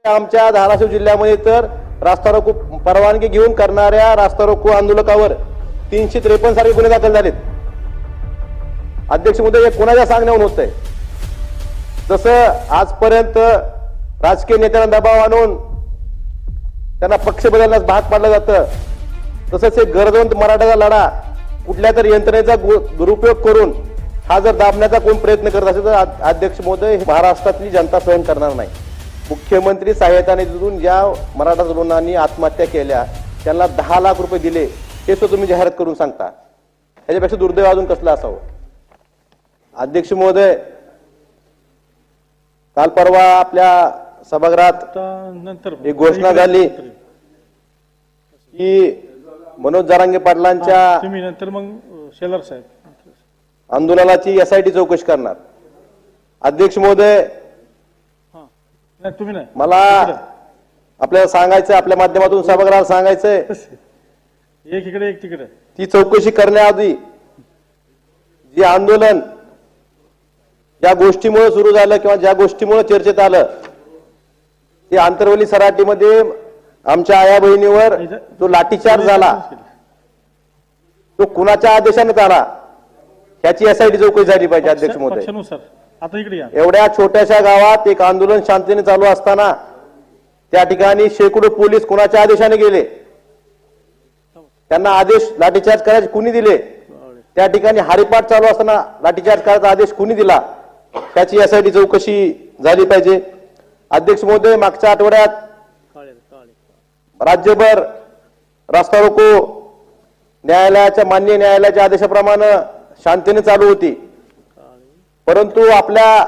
आमच्या धाराशिव जिल्ह्यामध्ये तर रास्ता रोको परवानगी घेऊन करणाऱ्या रास्ता रोको आंदोलकावर 353 सारखे गुन्हे दाखल झालेत। अध्यक्ष महोदय, हे कोणाच्या सांगण्यावरून होत आहे? जसं आजपर्यंत राजकीय नेत्यांना दबाव आणून त्यांना पक्ष बदलण्यास भाग पाडलं जातं, तसंच हे गरजवंत मराठ्याचा लढा कुठल्या तरी यंत्रणेचा दुरुपयोग करून हा जर दाबण्याचा कोण प्रयत्न करत असेल तर अध्यक्ष महोदय, महाराष्ट्रातली जनता सहन करणार नाही। मुख्यमंत्री सहायता निधीतून ज्या मराठा तरुणांनी आत्महत्या केल्या त्यांना 10 लाख रुपये दिले, हे सुद्धा तुम्ही जाहीरात करून सांगता। याच्यापेक्षा दुर्दैव अजून कसलं असावं? अध्यक्ष महोदय, काल परवा आपल्या सभागृहात एक घोषणा झाली की मनोज जरांगे पाटलांच्या शेलार साहेब आंदोलनाची एसआयटी चौकशी करणार। अध्यक्ष महोदय, मला आपल्याला सांगायचं, आपल्या माध्यमातून सभागृहाला सांगायचंय, एक इकडे एक तिकडे, ती चौकशी करण्याआधी जे आंदोलन ज्या गोष्टीमुळे सुरू झालं किंवा ज्या गोष्टीमुळे चर्चेत आलं, ते आंतरवली सराटीमध्ये आमच्या आया बहिणीवर जो लाठीचार्ज झाला तो कुणाच्या आदेशाने झाला याची एसआयटी चौकशी झाली पाहिजे। अध्यक्ष महोदय, आता इकडे या। एवढ्या छोट्याशा गावात एक आंदोलन शांततेने चालू असताना त्या ठिकाणी शेकडो पोलीस कुणाच्या आदेशाने गेले, त्यांना आदेश लाठीचार्ज करायचे कुणी दिले? त्या ठिकाणी हरिपाठ चालू असताना लाठीचार्ज करायचा आदेश कुणी दिला? त्याची एसआयटी चौकशी झाली पाहिजे। अध्यक्ष महोदय, मागच्या आठवड्यात राज्यभर रास्ता रोको न्यायालयाच्या माननीय न्यायालयाच्या आदेशाप्रमाणे शांततेने चालू होती, परंतु आपल्या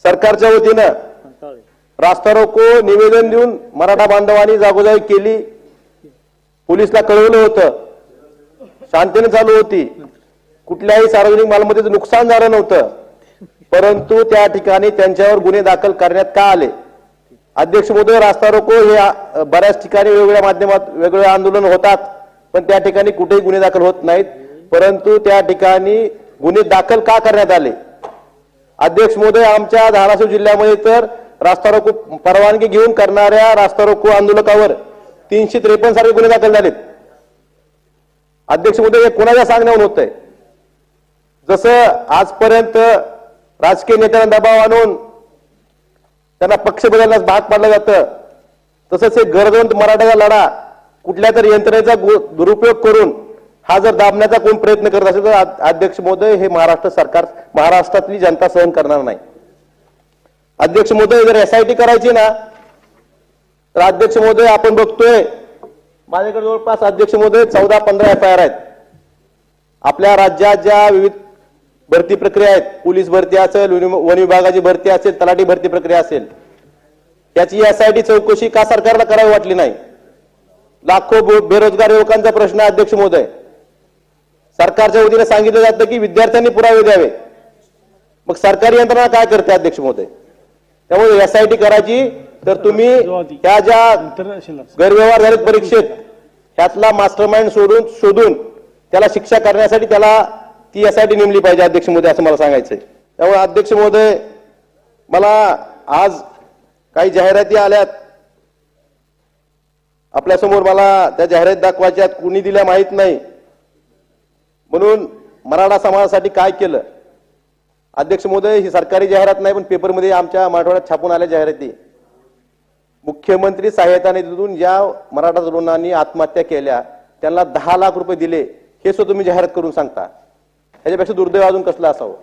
सरकारच्या वतीनं रास्ता रोको निवेदन देऊन मराठा बांधवांनी जागोजागी केली, पोलिसला कळवलं होतं, शांततेने चालू होती, कुठल्याही सार्वजनिक मालमत्तेचं नुकसान झालं नव्हतं, परंतु त्या ठिकाणी त्यांच्यावर गुन्हे दाखल करण्यात का आले? अध्यक्ष महोदय, रास्ता रोको हे बऱ्याच ठिकाणी वेगवेगळ्या माध्यमात वेगवेगळे आंदोलन होतात, पण त्या ठिकाणी कुठेही गुन्हे दाखल होत नाहीत, परंतु त्या ठिकाणी गुन्हे दाखल का करण्यात आले? अध्यक्ष महोदय, आमच्या धाराशिव जिल्ह्यामध्ये तर रास्ता रोको परवानगी घेऊन करणाऱ्या रास्ता रोको आंदोलकावर 353 सारखे गुन्हे दाखल झालेत। अध्यक्ष महोदय, हे कोणाच्या सांगण्यावरून होत आहे? जसं आजपर्यंत राजकीय नेत्यांना दबाव आणून त्यांना पक्ष बदलण्यास भाग पाडलं जातं, तसंच हे गरजवंत मराठ्याचा लढा कुठल्या तरी यंत्रणेचा दुरुपयोग करून हा जर दाबण्याचा कोण प्रयत्न करत असेल तर अध्यक्ष महोदय, हे महाराष्ट्र सरकार, महाराष्ट्रातली जनता सहन करणार नाही। अध्यक्ष महोदय, जर एसआयटी करायची ना तर अध्यक्ष महोदय, आपण बघतोय माझ्याकडे जवळपास अध्यक्ष महोदय 14-15 FIR आहेत। आपल्या राज्यात ज्या विविध भरती प्रक्रिया आहेत, पोलीस भरती असेल, वन विभागाची भरती असेल, तलाठी भरती प्रक्रिया असेल, याची एसआयटी चौकशी का सरकारला करावी वाटली नाही? लाखो बेरोजगार युवकांचा प्रश्न आहे। अध्यक्ष महोदय, सरकारच्या वतीने सांगितलं जातं की विद्यार्थ्यांनी पुरावे द्यावे, मग सरकारी यंत्रणा काय करते? अध्यक्ष महोदय, त्यामुळे एसआयटी करायची तर तुम्ही त्या ज्या गैरव्यवहार झालेत परीक्षेत ह्यातला मास्टरमाइंड शोधून त्याला शिक्षा करण्यासाठी त्याला ती एसआयटी नेमली पाहिजे। अध्यक्ष महोदय, असं मला सांगायचंय। त्यामुळे अध्यक्ष महोदय, मला आज काही जाहिराती आल्यात आपल्यासमोर, मला त्या जाहिरात दाखवायच्यात, कुणी दिल्या माहित नाही, म्हणून मराठा समाजासाठी काय केलं? अध्यक्ष महोदय, ही सरकारी जाहिरात नाही, पण पेपरमध्ये आमच्या मराठवाड्यात छापून आल्या जाहिराती। मुख्यमंत्री सहायता निधीतून ज्या मराठा तरुणांनी आत्महत्या केल्या त्यांना 10 लाख रुपये दिले, हे सुद्धा तुम्ही जाहिरात करून सांगता। याच्यापेक्षा दुर्दैव अजून कसलं असावं?